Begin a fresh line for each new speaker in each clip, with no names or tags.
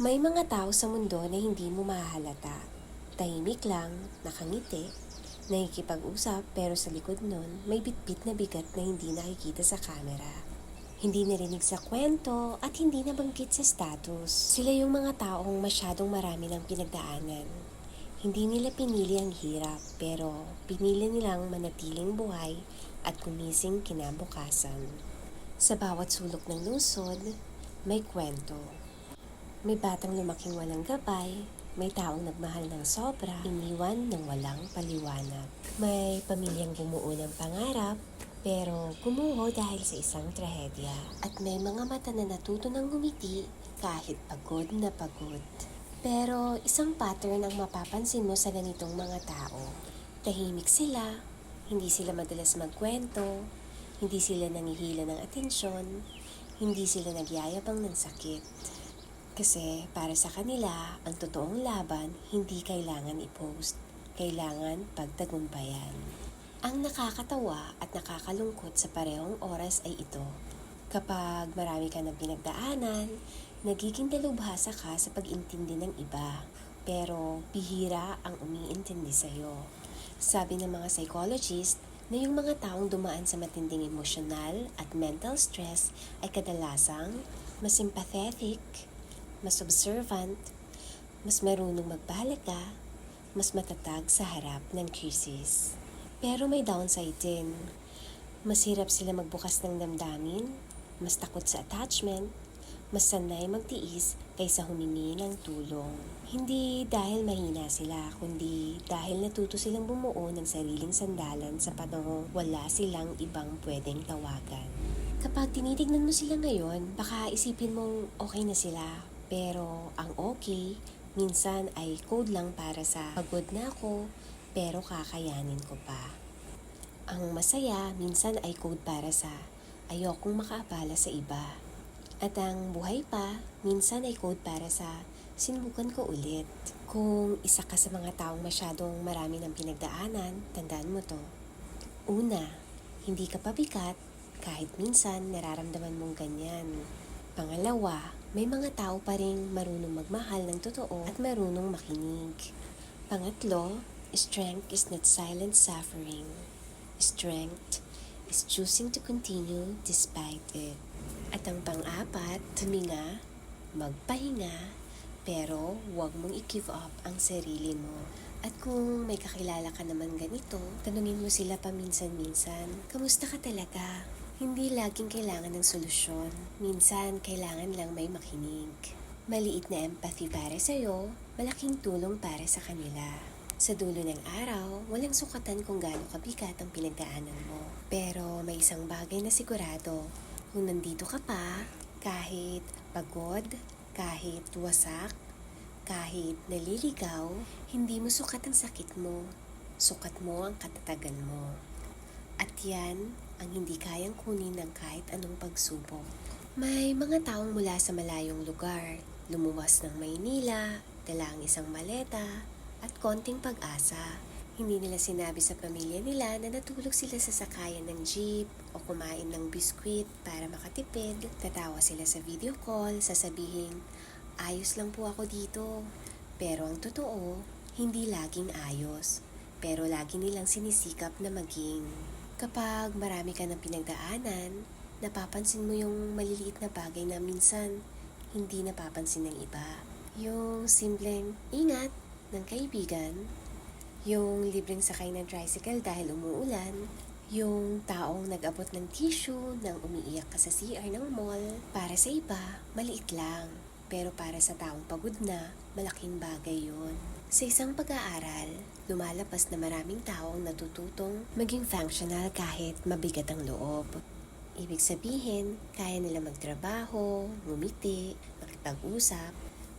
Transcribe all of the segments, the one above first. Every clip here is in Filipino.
May mga tao sa mundo na hindi mo mahahalata. Tahimik lang, nakangiti, nakikipag-usap pero sa likod nun may bitbit na bigat na hindi nakikita sa camera. Hindi narinig sa kwento at hindi nabanggit sa status. Sila yung mga taong masyadong marami ng pinagdaanan. Hindi nila pinili ang hirap pero pinili nilang manatiling buhay at gumising kinabukasan. Sa bawat sulok ng lungsod, may kwento. May batang lumaking walang gabay, may taong nagmahal ng sobra, iniwan ng walang paliwanag. May pamilyang bumuo ng pangarap, pero gumuho dahil sa isang trahedya. At may mga mata na natuto ng ngumiti kahit pagod na pagod. Pero isang pattern ang mapapansin mo sa ganitong mga tao. Tahimik sila, hindi sila madalas magkwento, hindi sila nangihila ng atensyon, hindi sila nagyayabang ng sakit. Kasi para sa kanila, ang totoong laban hindi kailangan i-post, kailangan pagtagumpayan. Ang nakakatawa at nakakalungkot sa parehong oras ay ito. Kapag marami ka ng pinagdaanan, nagiging dalubhasa ka sa pag-intindi ng iba. Pero bihira ang umiintindi sa'yo. Sabi ng mga psychologist na yung mga taong dumaan sa matinding emosyonal at mental stress ay kadalasang mas sympathetic, mas observant, mas marunong magbalaga, mas matatag sa harap ng krisis. Pero may downside din. Mas hirap sila magbukas ng damdamin, mas takot sa attachment, mas sanay magtiis kaysa humingi ng tulong. Hindi dahil mahina sila, kundi dahil natuto silang bumuo ng sariling sandalan sa panahong wala silang ibang pwedeng tawagan. Kapag tinitignan mo sila ngayon, baka isipin mong okay na sila. Pero ang okay, minsan ay code lang para sa pagod na ako, pero kakayanin ko pa. Ang masaya, minsan ay code para sa ayokong makaabala sa iba. At ang buhay pa, minsan ay code para sa sinubukan ko ulit. Kung isa ka sa mga taong masyadong marami ng pinagdaanan, tandaan mo to. Una, hindi ka pabigat kahit minsan nararamdaman mong ganyan. Pangalawa, may mga tao pa ring marunong magmahal ng totoo at marunong makinig. Pangatlo, strength is not silent suffering. Strength is choosing to continue despite it. At ang pang-apat, tuminga, magpahinga, pero huwag mong i-give up ang sarili mo. At kung may kakilala ka naman ganito, tanungin mo sila paminsan-minsan, kamusta ka talaga? Hindi laging kailangan ng solusyon. Minsan, kailangan lang may makinig. Maliit na empathy para sa'yo, malaking tulong para sa kanila. Sa dulo ng araw, walang sukatan kung gaano kabigat ang pinagdaanan mo. Pero may isang bagay na sigurado, kung nandito ka pa, kahit pagod, kahit wasak, kahit naliligaw, hindi mo sukat ang sakit mo. Sukat mo ang katatagan mo. At yan ang hindi kayang kunin ng kahit anong pagsubok. May mga taong mula sa malayong lugar, lumuwas ng Maynila, dala ang isang maleta, at konting pag-asa. Hindi nila sinabi sa pamilya nila na natulog sila sa sakayan ng jeep o kumain ng biskwit para makatipid. Tatawa sila sa video call, sasabihin, ayos lang po ako dito. Pero ang totoo, hindi laging ayos. Pero lagi nilang sinisikap na maging. Kapag marami ka ng pinagdaanan, napapansin mo yung maliliit na bagay na minsan hindi napapansin ng iba. Yung simpleng ingat ng kaibigan, yung libreng sakay ng tricycle dahil umuulan, yung taong nag-abot ng tissue nang umiiyak ka sa CR ng mall. Para sa iba, maliit lang. Pero para sa taong pagod na, malaking bagay yun. Sa isang pag-aaral, lumalabas na maraming taong natututong maging functional kahit mabigat ang loob. Ibig sabihin, kaya nila magtrabaho, ngumiti, makipag-usap,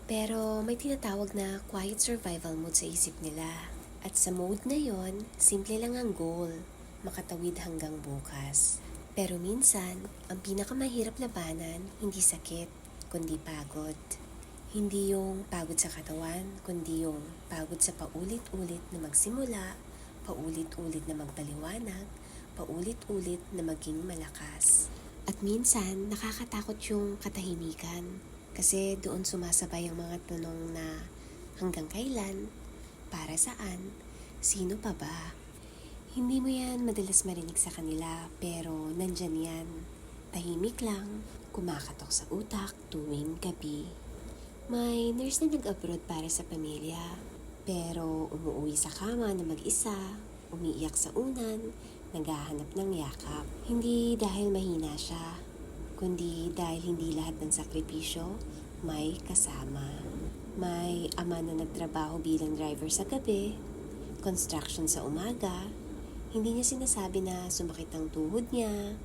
pero may tinatawag na quiet survival mode sa isip nila. At sa mode na yon, simple lang ang goal, makatawid hanggang bukas. Pero minsan, ang pinakamahirap labanan, hindi sakit, kundi pagod. Hindi yung pagod sa katawan, kundi yung pagod sa paulit-ulit na magsimula, paulit-ulit na magpaliwanag, paulit-ulit na maging malakas. At minsan, nakakatakot yung katahimikan. Kasi doon sumasabay ang mga tanong na hanggang kailan, para saan, sino pa ba? Hindi mo yan madalas marinig sa kanila pero nandyan yan. Tahimik lang, kumakatok sa utak tuwing gabi. May nurse na nag-abroad para sa pamilya pero umuwi sa kama na mag-isa, umiiyak sa unan, naghahanap ng yakap. Hindi dahil mahina siya, kundi dahil hindi lahat ng sakripisyo may kasama. May ama na nagtrabaho bilang driver sa gabi, construction sa umaga. Hindi niya sinasabi na sumakit ang tuhod niya.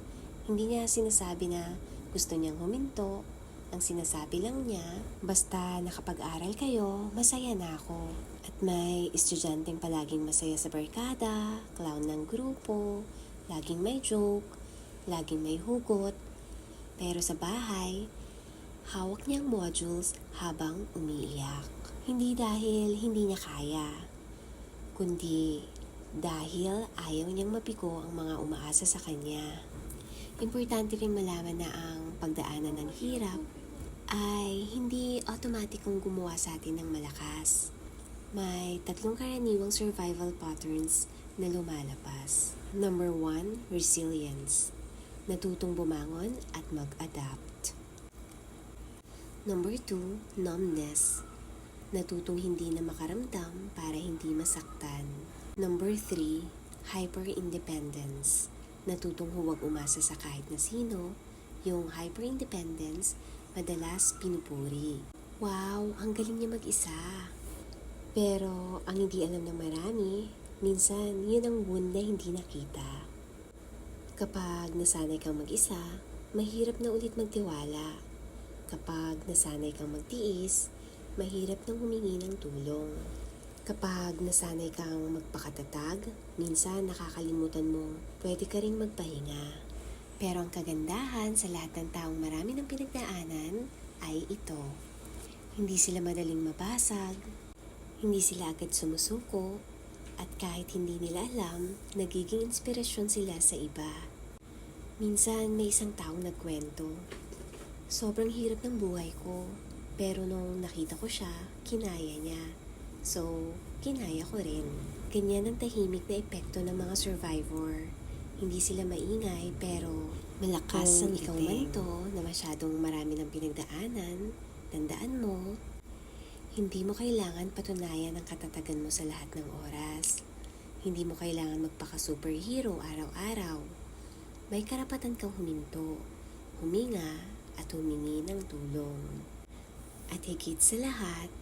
Hindi niya sinasabi na gusto niyang huminto. Ang sinasabi lang niya, basta nakapag-aral kayo, masaya na ako. At may estudyanteng palaging masaya sa barkada, clown ng grupo, laging may joke, laging may hugot. Pero sa bahay, hawak niyang modules habang umiiyak. Hindi dahil hindi niya kaya, kundi dahil ayaw niyang mabigo ang mga umaasa sa kanya. Importante rin malaman na ang pagdaanan ng hirap ay hindi automatikong gumawa sa atin ng malakas. May 3 karaniwang survival patterns na lumalabas. Number 1, resilience. Natutong bumangon at mag-adapt. Number 2, numbness. Natutong hindi na makaramdam para hindi masaktan. Number 3, hyper-independence. Natutong huwag umasa sa kahit na sino. Yung hyper-independence, madalas pinupuri. Wow, ang galing niya mag-isa. Pero ang hindi alam ng marami, minsan yun ang wound na hindi nakita. Kapag nasanay kang mag-isa, mahirap na ulit magtiwala. Kapag nasanay kang magtiis, mahirap nang humingi ng tulong. Kapag nasanay kang magpakatatag, minsan nakakalimutan mo, pwede ka ring magpahinga. Pero ang kagandahan sa lahat ng taong marami ng pinagdaanan ay ito. Hindi sila madaling mabasag, hindi sila agad sumusuko, at kahit hindi nila alam, nagiging inspirasyon sila sa iba. Minsan may isang taong nagkwento, sobrang hirap ng buhay ko, pero nung nakita ko siya, kinaya niya. So, kinaya ko rin. Ganyan ang tahimik na epekto ng mga survivor. Hindi sila maingay pero malakas ang ikaw man to na masyadong marami ng pinagdaanan. Tandaan mo, hindi mo kailangan patunayan ang katatagan mo sa lahat ng oras. Hindi mo kailangan magpaka-superhero araw-araw. May karapatan kang huminto, huminga at humingi ng tulong. At higit sa lahat,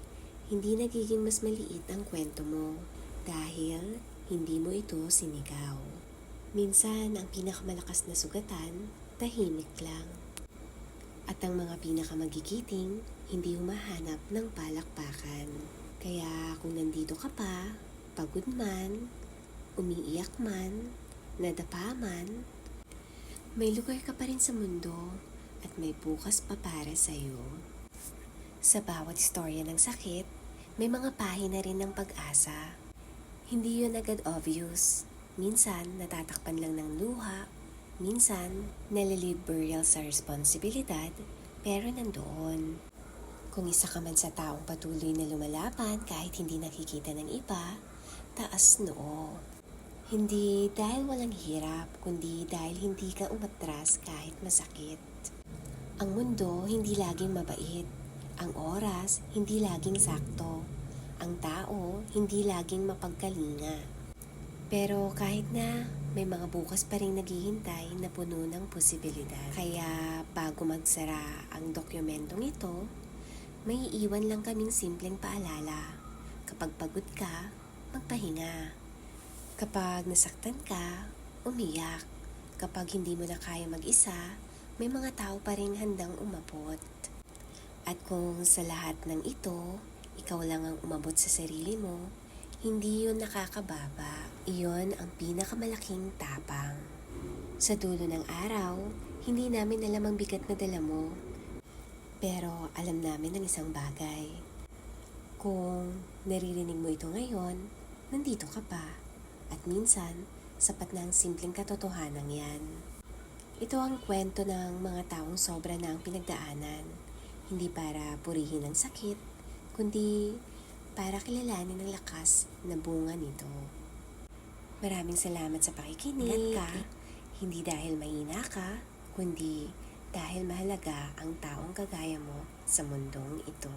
hindi nagiging mas maliit ang kwento mo dahil hindi mo ito sinigaw. Minsan, ang pinakamalakas na sugatan, tahimik lang. At ang mga pinakamagigiting, hindi humahanap ng palakpakan. Kaya kung nandito ka pa, pagod man, umiiyak man, nadapa man, may lugar ka pa rin sa mundo at may bukas pa para sa'yo. Sa bawat istorya ng sakit, may mga pahina rin ng pag-asa. Hindi yun agad obvious. Minsan, natatakpan lang ng luha. Minsan, naliliberal sa responsibilidad, pero nandoon. Kung isa ka man sa taong patuloy na lumalaban kahit hindi nakikita ng iba, taas noo. Hindi dahil walang hirap, kundi dahil hindi ka umatras kahit masakit. Ang mundo hindi laging mabait. Ang oras, hindi laging sakto. Ang tao, hindi laging mapagkalinga. Pero kahit na, may mga bukas pa rin naghihintay na puno ng posibilidad. Kaya bago magsara ang dokumentong ito, may iiwan lang kaming simpleng paalala. Kapag pagod ka, magpahinga. Kapag nasaktan ka, umiyak. Kapag hindi mo na kaya mag-isa, may mga tao pa rin handang umabot. At kung sa lahat ng ito, ikaw lang ang umabot sa sarili mo, hindi yun nakakababa. Iyon ang pinakamalaking tapang. Sa dulo ng araw, hindi namin alam ang bigat na dala mo. Pero alam namin ang isang bagay. Kung naririnig mo ito ngayon, nandito ka pa. At minsan, sapat na ang simpleng katotohanan yan. Ito ang kwento ng mga taong sobra na ang pinagdaanan. Hindi para purihin ang sakit, kundi para kilalanin ang lakas na bunga nito. Maraming salamat sa pakikinig. Hindi dahil mahina ka, kundi dahil mahalaga ang taong kagaya mo sa mundong ito.